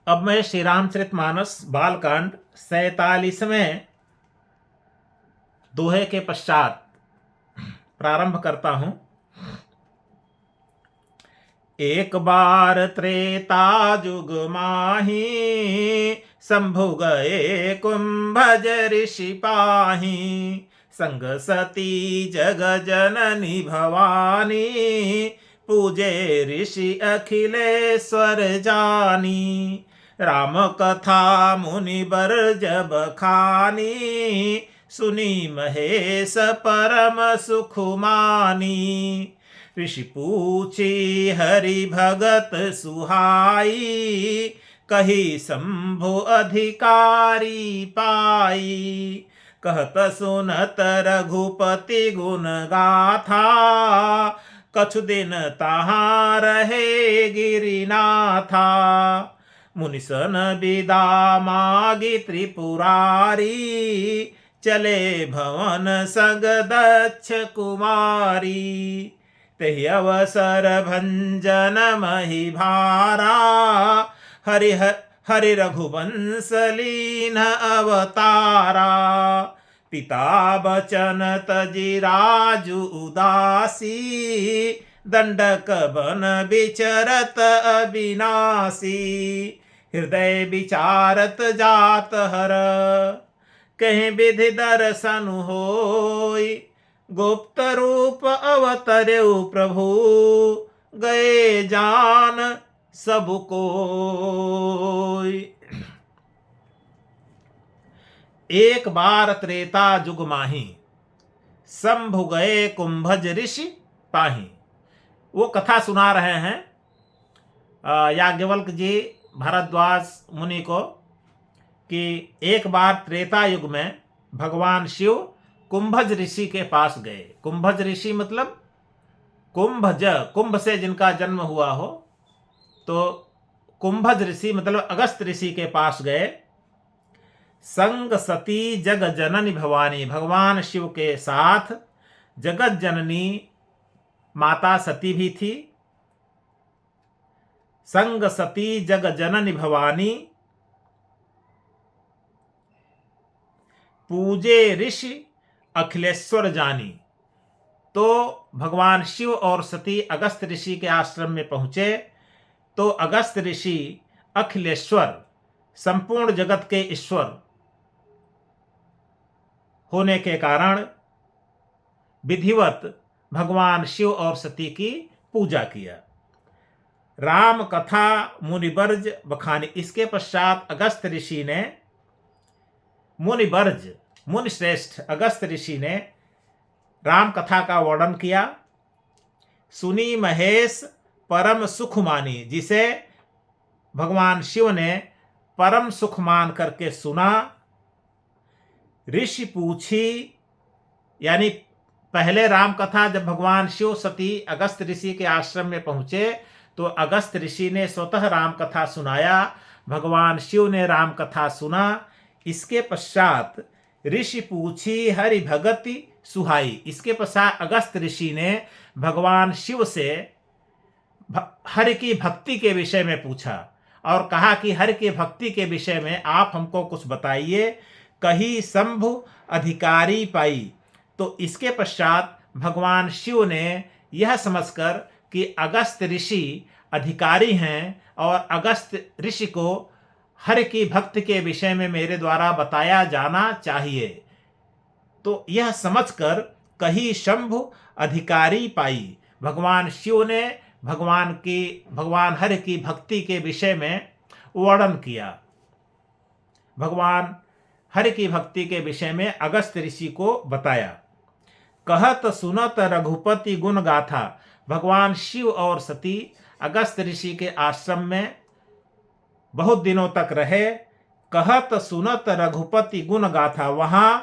अब मैं श्री रामचरितमानस बालकांड 47वें दोहे के पश्चात प्रारंभ करता हूं। एक बार त्रेता जुग माही, शंभु गए कुंभज ऋषि पाही। संग सती जग जननी भवानी, पूजे ऋषि अखिलेश्वर जानी। राम कथा मुनि बर जब खानी, सुनी महेश परम सुख मानी। ऋषि पूछी हरि भगत सुहाई, कही शंभु अधिकारी पाई। कहत सुनत रघुपति गुण गाथा, कछु दिन तहाँ रहे गिरिनाथा। मुनिसन विदा मागी त्रिपुरारी, चले भवन संग दक्ष कुमारी। तेहि अवसर भंजन मही भारा, हरि रघुवंश लीन अवतारा। पिता बचन तजि राजु उदासी, दंडक बन विचरत अविनाशी। हृदय विचारत जात हर, कहीं विधि दर्शन होय। गुप्त रूप अवतर्यु प्रभु, गए जान सब कोय। एक बार त्रेता जुग माही, शंभु गए कुंभज ऋषि पाही। वो कथा सुना रहे हैं याज्ञवल्क्य जी भारद्वाज मुनि को कि एक बार त्रेता युग में भगवान शिव कुंभज ऋषि के पास गए। कुंभज ऋषि मतलब कुंभज, कुंभ से जिनका जन्म हुआ हो, तो कुंभज ऋषि मतलब अगस्त ऋषि के पास गए। संग सती जग जननी भवानी, भगवान शिव के साथ जगत जननी माता सती भी थी। संग सती जग जननी भवानी, पूजे ऋषि अखिलेश्वर जानी। तो भगवान शिव और सती अगस्त ऋषि के आश्रम में पहुंचे, तो अगस्त ऋषि अखिलेश्वर, संपूर्ण जगत के ईश्वर होने के कारण विधिवत भगवान शिव और सती की पूजा किया। राम कथा मुनिबर्ज बखानी। इसके पश्चात अगस्त ऋषि ने, मुनिबर्ज मुनि श्रेष्ठ अगस्त ऋषि ने राम कथा का वर्णन किया। सुनी महेश परम सुख मानी, जिसे भगवान शिव ने परम सुख मान करके सुना। ऋषि पूछी, यानी पहले राम कथा जब भगवान शिव सती अगस्त ऋषि के आश्रम में पहुंचे, तो अगस्त ऋषि ने स्वतः राम कथा सुनाया। भगवान शिव ने राम कथा सुना। इसके पश्चात ऋषि पूछी हरि भगति सुहाई। इसके पश्चात अगस्त ऋषि ने भगवान शिव से हरि की भक्ति के विषय में पूछा और कहा कि हरि की भक्ति के विषय में आप हमको कुछ बताइए। कही शंभु अधिकारी पाई। तो इसके पश्चात भगवान शिव ने यह समझकर कि अगस्त ऋषि अधिकारी हैं और अगस्त ऋषि को हरि की भक्ति के विषय में मेरे द्वारा बताया जाना चाहिए, तो यह समझकर कही शंभु अधिकारी पाई। भगवान शिव ने भगवान हरि की भक्ति के विषय में वर्णन किया। भगवान हरि की भक्ति के विषय में अगस्त ऋषि को बताया। कहत सुनत रघुपति गुण गाथा। भगवान शिव और सती अगस्त ऋषि के आश्रम में बहुत दिनों तक रहे। कहत सुनत रघुपति गुण गाथा, वहां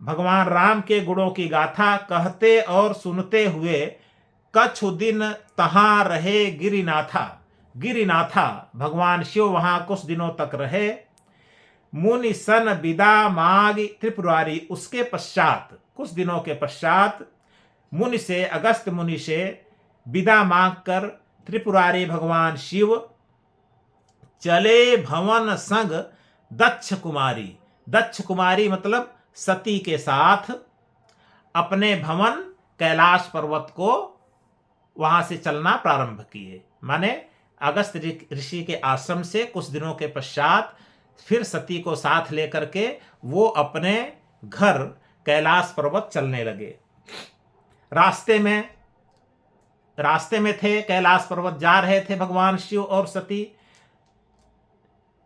भगवान राम के गुणों की गाथा कहते और सुनते हुए कछु दिन तहां रहे गिरिनाथा। गिरिनाथा भगवान शिव वहां कुछ दिनों तक रहे। मुनि सन विदा मागी त्रिपुरारी। उसके पश्चात कुछ दिनों के पश्चात मुनि से, अगस्त मुनि से विदा मांग कर त्रिपुरारी भगवान शिव चले भवन संग दक्ष कुमारी। दक्ष कुमारी मतलब सती के साथ अपने भवन कैलाश पर्वत को वहां से चलना प्रारंभ किए। माने अगस्त ऋषि के आश्रम से कुछ दिनों के पश्चात फिर सती को साथ लेकर के वो अपने घर कैलाश पर्वत चलने लगे। रास्ते में थे, कैलाश पर्वत जा रहे थे भगवान शिव और सती।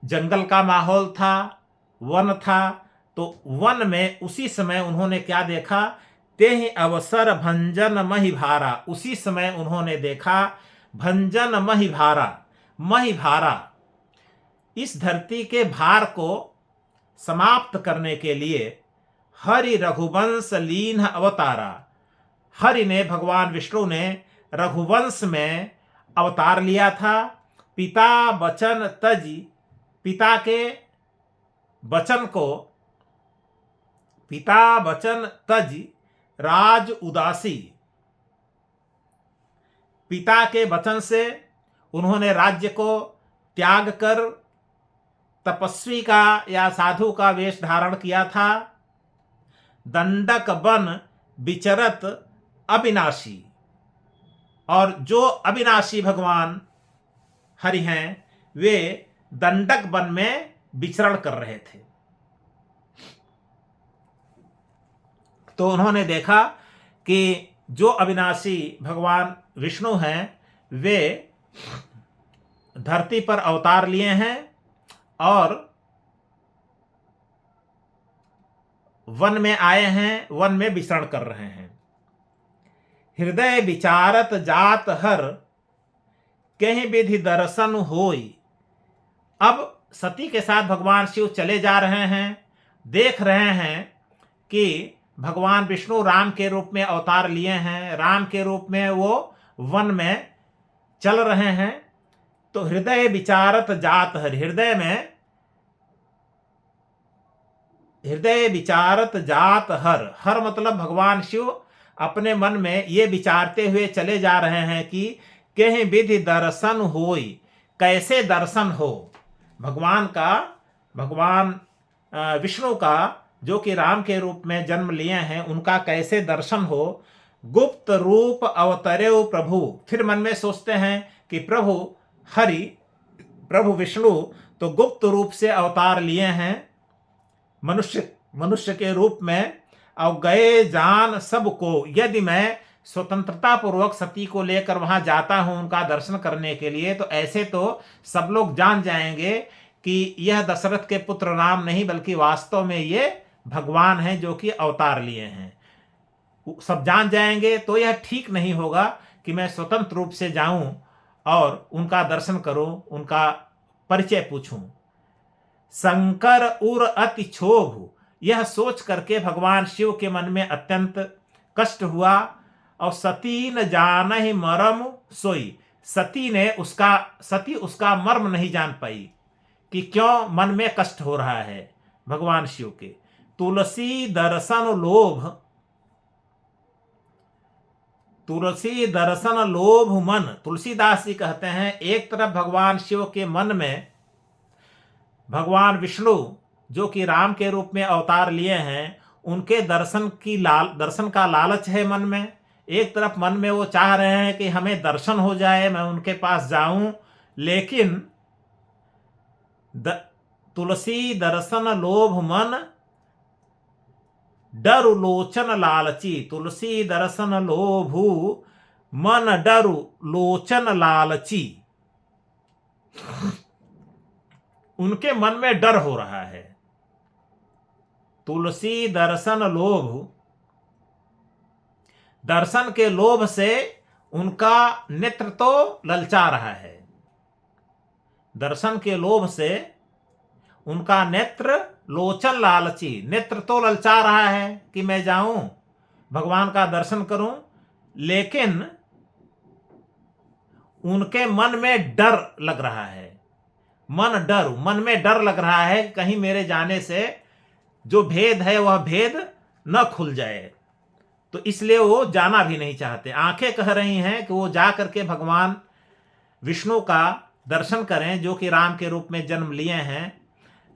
जंगल का माहौल था, वन था। तो वन में उसी समय उन्होंने क्या देखा, तेहि अवसर भंजन मही भारा। उसी समय उन्होंने देखा भंजन मही भारा। मही भारा, इस धरती के भार को समाप्त करने के लिए हरि रघुवंश लीन अवतारा। हरि ने, भगवान विष्णु ने रघुवंश में अवतार लिया था। पिता वचन तजी, पिता के वचन को, पिता वचन तज राज उदासी। पिता के वचन से उन्होंने राज्य को त्याग कर तपस्वी का या साधु का वेश धारण किया था। दंडक बन विचरत अविनाशी, और जो अविनाशी भगवान हरि हैं वे दंडक वन में विचरण कर रहे थे। तो उन्होंने देखा कि जो अविनाशी भगवान विष्णु हैं वे धरती पर अवतार लिए हैं और वन में आए हैं, वन में विचरण कर रहे हैं। हृदय विचारत जात हर कहीं विधि दर्शन होई। अब सती के साथ भगवान शिव चले जा रहे हैं, देख रहे हैं कि भगवान विष्णु राम के रूप में अवतार लिए हैं, राम के रूप में वो वन में चल रहे हैं। तो हृदय विचारत जात हर, हृदय विचारत जात हर, हर मतलब भगवान शिव अपने मन में ये विचारते हुए चले जा रहे हैं कि कहीं विधि दर्शन होई, कैसे दर्शन हो भगवान का, भगवान विष्णु का जो कि राम के रूप में जन्म लिए हैं, उनका कैसे दर्शन हो। गुप्त रूप अवतरेव प्रभु, फिर मन में सोचते हैं कि प्रभु हरि, प्रभु विष्णु तो गुप्त रूप से अवतार लिए हैं मनुष्य के रूप में, और गए जान सबको। यदि मैं स्वतंत्रता पूर्वक सती को लेकर वहां जाता हूं उनका दर्शन करने के लिए, तो ऐसे तो सब लोग जान जाएंगे कि यह दशरथ के पुत्र राम नहीं बल्कि वास्तव में ये भगवान हैं जो कि अवतार लिए हैं। सब जान जाएंगे, तो यह ठीक नहीं होगा कि मैं स्वतंत्र रूप से जाऊं और उनका दर्शन करूं, उनका परिचय पूछूं। शंकर उर अति क्षोभ, यह सोच करके भगवान शिव के मन में अत्यंत कष्ट हुआ। और सती न जानहि मरम सोई, सती उसका मर्म नहीं जान पाई कि क्यों मन में कष्ट हो रहा है भगवान शिव के। तुलसी दर्शन लोभ मन, तुलसीदास जी कहते हैं एक तरफ भगवान शिव के मन में भगवान विष्णु जो कि राम के रूप में अवतार लिए हैं उनके दर्शन का लालच है मन में। एक तरफ मन में वो चाह रहे हैं कि हमें दर्शन हो जाए, मैं उनके पास जाऊं, लेकिन तुलसी दर्शन लोभ मन डरु लोचन लालची। तुलसी दर्शन लोभु मन डरु लोचन लालची, उनके मन में डर हो रहा है। तुलसी दर्शन लोभ, दर्शन के लोभ से उनका नेत्र तो ललचा रहा है, दर्शन के लोभ से उनका नेत्र लोचन लालची, नेत्र तो ललचा रहा है कि मैं जाऊं भगवान का दर्शन करूं, लेकिन उनके मन में डर लग रहा है। मन में डर लग रहा है कहीं मेरे जाने से जो भेद है वह भेद न खुल जाए, तो इसलिए वो जाना भी नहीं चाहते। आंखें कह रही हैं कि वो जा करके भगवान विष्णु का दर्शन करें जो कि राम के रूप में जन्म लिए हैं,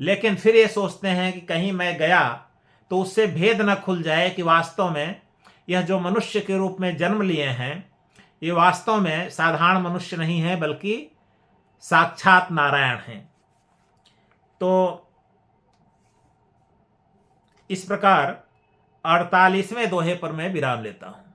लेकिन फिर ये सोचते हैं कि कहीं मैं गया तो उससे भेद न खुल जाए कि वास्तव में यह जो मनुष्य के रूप में जन्म लिए हैं ये वास्तव में साधारण मनुष्य नहीं है बल्कि साक्षात नारायण हैं। तो इस प्रकार 48वें दोहे पर मैं विराम लेता हूं।